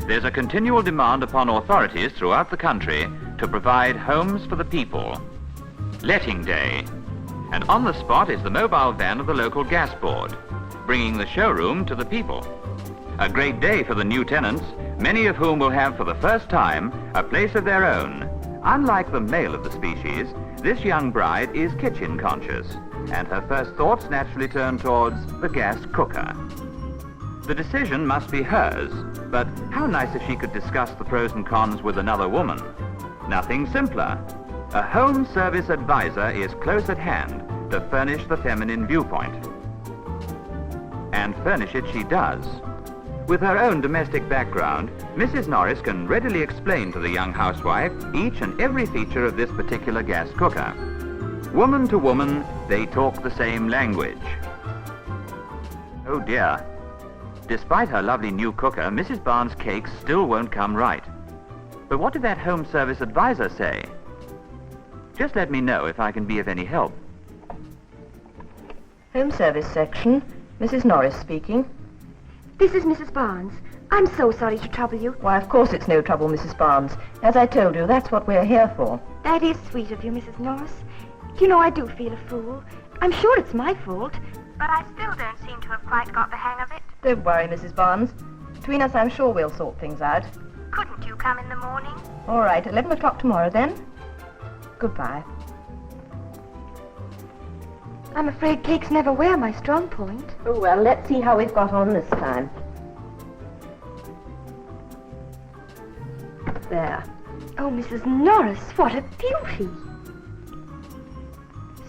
There's a continual demand upon authorities throughout the country to provide homes for the people. Letting day. And on the spot is the mobile van of the local gas board, bringing the showroom to the people. A great day for the new tenants, many of whom will have for the first time a place of their own. Unlike the male of the species, this young bride is kitchen conscious, and her first thoughts naturally turn towards the gas cooker. The decision must be hers, but how nice if she could discuss the pros and cons with another woman. Nothing simpler. A home service advisor is close at hand to furnish the feminine viewpoint. And furnish it she does. With her own domestic background, Mrs. Norris can readily explain to the young housewife each and every feature of this particular gas cooker. Woman to woman, they talk the same language. Oh dear. Despite her lovely new cooker, Mrs. Barnes' cakes still won't come right. But what did that home service advisor say? Just let me know if I can be of any help. Home service section, Mrs. Norris speaking. This is Mrs. Barnes. I'm so sorry to trouble you. Why, of course it's no trouble, Mrs. Barnes. As I told you, that's what we're here for. That is sweet of you, Mrs. Norris. You know, I do feel a fool. I'm sure it's my fault, but I still don't seem to have quite got the hang of it. Don't worry, Mrs. Barnes. Between us, I'm sure we'll sort things out. Couldn't you come in the morning? All right, 11 o'clock tomorrow, then. Goodbye. I'm afraid cakes never were my strong point. Oh, well, let's see how we've got on this time. There. Oh, Mrs. Norris, what a beauty.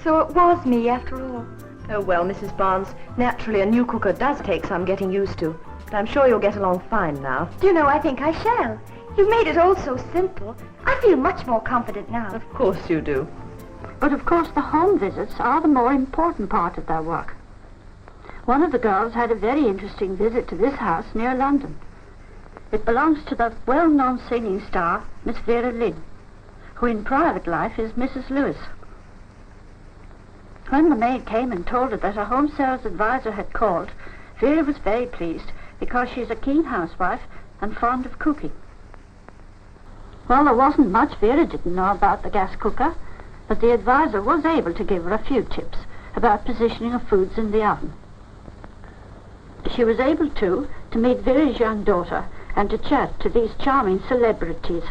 So it was me, after all. Oh, well, Mrs. Barnes, naturally a new cooker does take some getting used to. But I'm sure you'll get along fine now. Do you know, I think I shall. You've made it all so simple. I feel much more confident now. Of course you do. But of course the home visits are the more important part of their work. One of the girls had a very interesting visit to this house near London. It belongs to the well-known singing star, Miss Vera Lynn, who in private life is Mrs. Lewis. When the maid came and told her that a home service advisor had called, Vera was very pleased because she's a keen housewife and fond of cooking. Well, there wasn't much Vera didn't know about the gas cooker, but the advisor was able to give her a few tips about positioning of foods in the oven. She was able, too, to meet Vera's young daughter and to chat to these charming celebrities.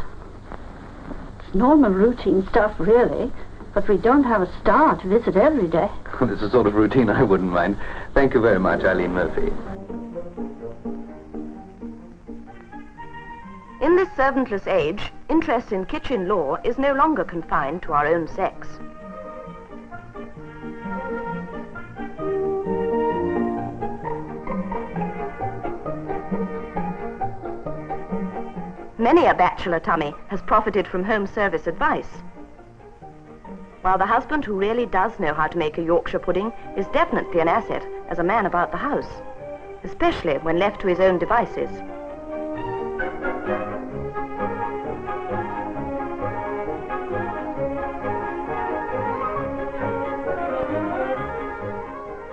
It's normal routine stuff, really, but we don't have a star to visit every day. Well, it's a sort of routine I wouldn't mind. Thank you very much, Eileen Murphy. In this servantless age, interest in kitchen law is no longer confined to our own sex. Many a bachelor tummy has profited from home service advice, while the husband who really does know how to make a Yorkshire pudding is definitely an asset as a man about the house, especially when left to his own devices.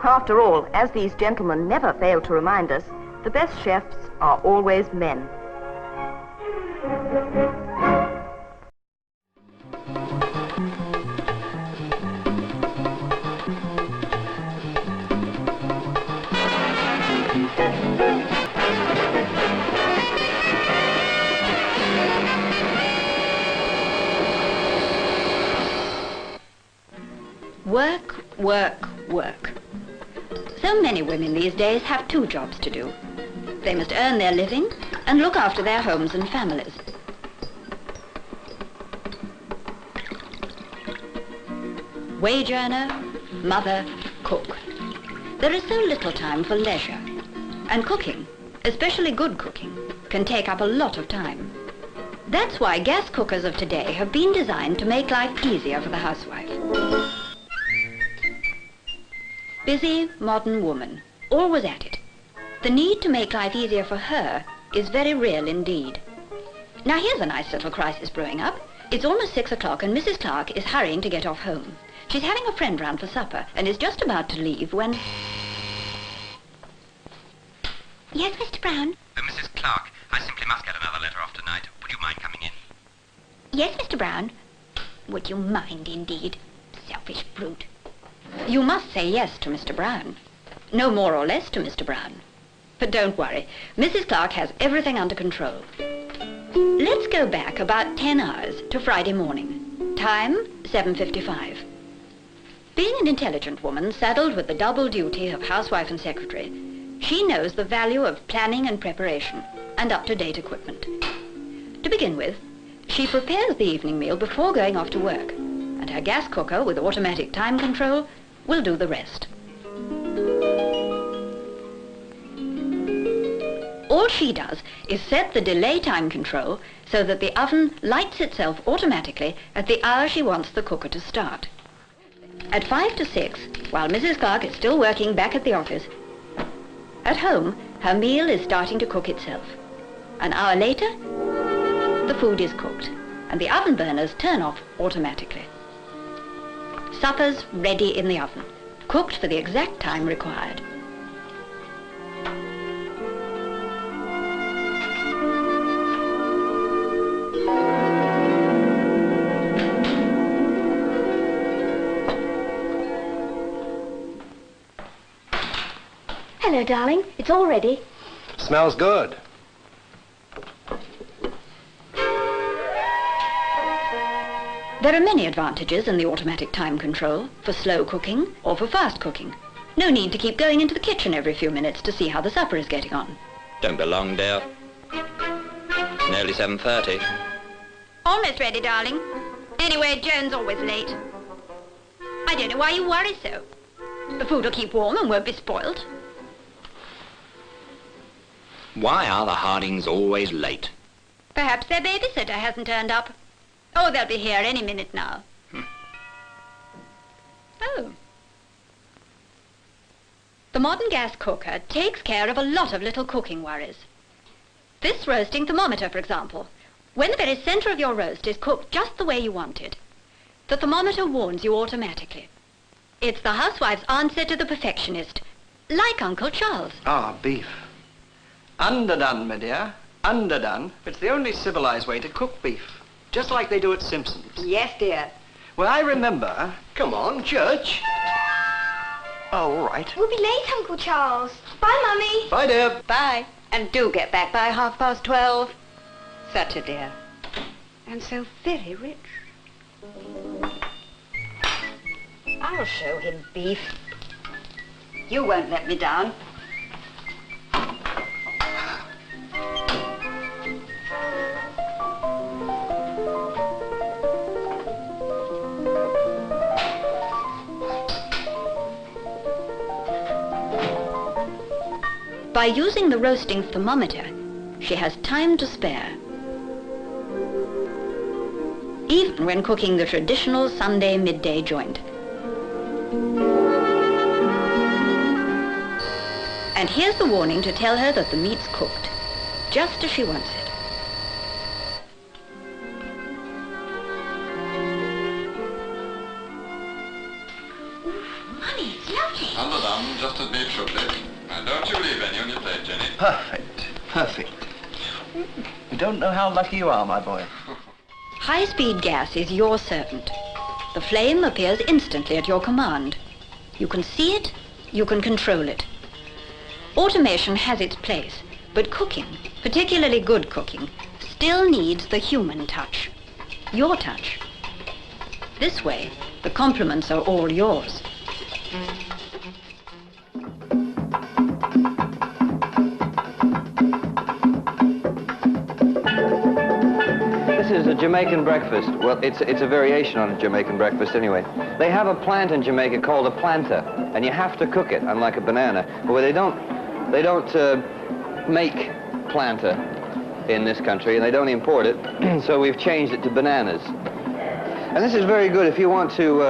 After all, as these gentlemen never fail to remind us, the best chefs are always men. Work, work, work. So many women these days have two jobs to do. They must earn their living and look after their homes and families. Wage earner, mother, cook. There is so little time for leisure. And cooking, especially good cooking, can take up a lot of time. That's why gas cookers of today have been designed to make life easier for the housewife. Busy, modern woman, always at it. The need to make life easier for her is very real indeed. Now here's a nice little crisis brewing up. It's almost 6 o'clock and Mrs. Clark is hurrying to get off home. She's having a friend round for supper and is just about to leave when... Yes, Mr. Brown? Oh, Mrs. Clark, I simply must get another letter off tonight. Would you mind coming in? Yes, Mr. Brown. Would you mind, indeed? Selfish brute. You must say yes to Mr. Brown. No more or less to Mr. Brown. But don't worry, Mrs. Clark has everything under control. Let's go back about 10 hours to Friday morning. Time, 7:55. Being an intelligent woman saddled with the double duty of housewife and secretary, she knows the value of planning and preparation and up-to-date equipment. To begin with, she prepares the evening meal before going off to work, and her gas cooker with automatic time control will do the rest. All she does is set the delay time control so that the oven lights itself automatically at the hour she wants the cooker to start. At 5 to 6, while Mrs. Clark is still working back at the office, at home, her meal is starting to cook itself. An hour later, the food is cooked, and the oven burners turn off automatically. Supper's ready in the oven, cooked for the exact time required. Hello, darling. It's all ready. Smells good. There are many advantages in the automatic time control for slow cooking or for fast cooking. No need to keep going into the kitchen every few minutes to see how the supper is getting on. Don't be long, dear. It's nearly 7:30. Almost ready, darling. Anyway, Joan's always late. I don't know why you worry so. The food will keep warm and won't be spoiled. Why are the Hardings always late? Perhaps their babysitter hasn't turned up. Oh, they'll be here any minute now. Oh. The modern gas cooker takes care of a lot of little cooking worries. This roasting thermometer, for example. When the very center of your roast is cooked just the way you want it, the thermometer warns you automatically. It's the housewife's answer to the perfectionist, like Uncle Charles. Ah, beef. Underdone, my dear. Underdone. It's the only civilized way to cook beef. Just like they do at Simpson's. Yes, dear. Well, I remember... Come on, church. Oh, all right. We'll be late, Uncle Charles. Bye, Mummy. Bye, dear. Bye. And do get back by 12:30. Such a dear. And so very rich. I'll show him beef. You won't let me down. By using the roasting thermometer, she has time to spare. Even when cooking the traditional Sunday midday joint. And here's the warning to tell her that the meat's cooked, just as she wants it. Mummy, it's lovely. Underdone, just as beef should be. Now, don't you leave any on your plate, Jenny. Perfect. Perfect. You don't know how lucky you are, my boy. High-speed gas is your servant. The flame appears instantly at your command. You can see it, you can control it. Automation has its place, but cooking, particularly good cooking, still needs the human touch. Your touch. This way, the compliments are all yours. This is a Jamaican breakfast. Well, it's a variation on a Jamaican breakfast anyway. They have a plant in Jamaica called a planter, and you have to cook it, unlike a banana. Well, they don't make planter in this country, and they don't import it, so we've changed it to bananas. And this is very good if you want to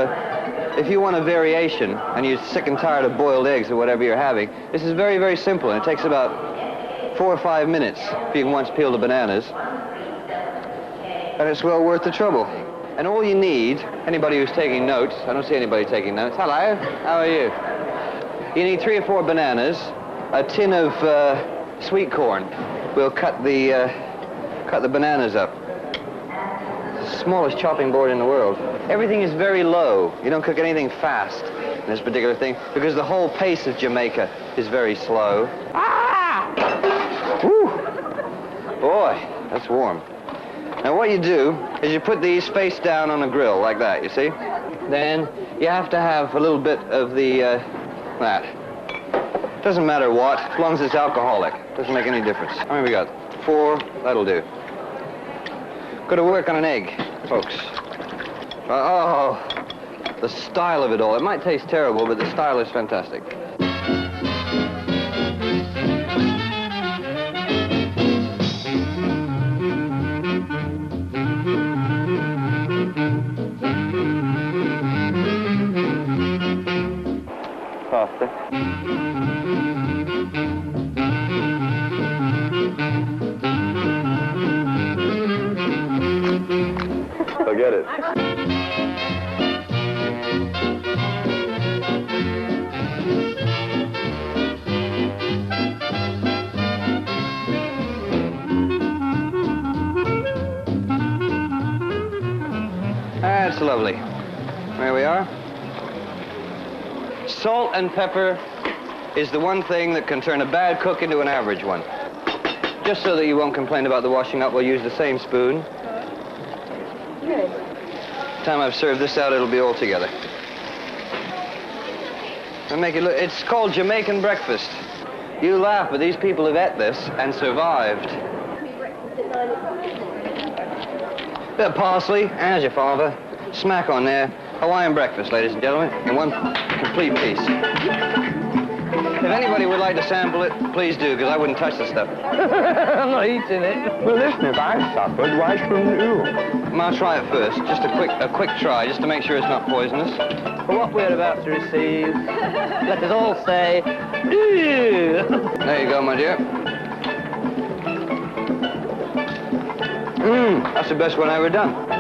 if you want a variation and you're sick and tired of boiled eggs or whatever you're having, this is very, very simple, and it takes about 4 or 5 minutes if you can once peel the bananas. And it's well worth the trouble. And all you need, anybody who's taking notes, I don't see anybody taking notes. Hello, how are you? You need 3 or 4 bananas, a tin of sweet corn. We'll cut the bananas up. It's the smallest chopping board in the world. Everything is very low. You don't cook anything fast in this particular thing because the whole pace of Jamaica is very slow. Ah! Woo! Boy, that's warm. Now what you do is you put these face down on a grill like that, you see? Then you have to have a little bit of the, that. Doesn't matter what, as long as it's alcoholic. Doesn't make any difference. How many we got? 4, that'll do. Go to work on an egg, folks. Oh, the style of it all. It might taste terrible, but the style is fantastic. Pasta. Forget it. That's lovely. There we are. Salt and pepper is the one thing that can turn a bad cook into an average one. Just so that you won't complain about the washing up, we'll use the same spoon. Good. By the time I've served this out, it'll be all together. And make it look, it's called Jamaican breakfast. You laugh, but these people have ate this and survived. Bit of parsley, as your father. Smack on there. Hawaiian breakfast, ladies and gentlemen, in one complete piece. If anybody would like to sample it, please do, because I wouldn't touch the stuff. I'm not eating it. Well, listen, if I suffered, why shouldn't you? I'll try it first, just a quick try, just to make sure it's not poisonous. For what we're about to receive, let us all say, ew. There you go, my dear. That's the best one I ever done.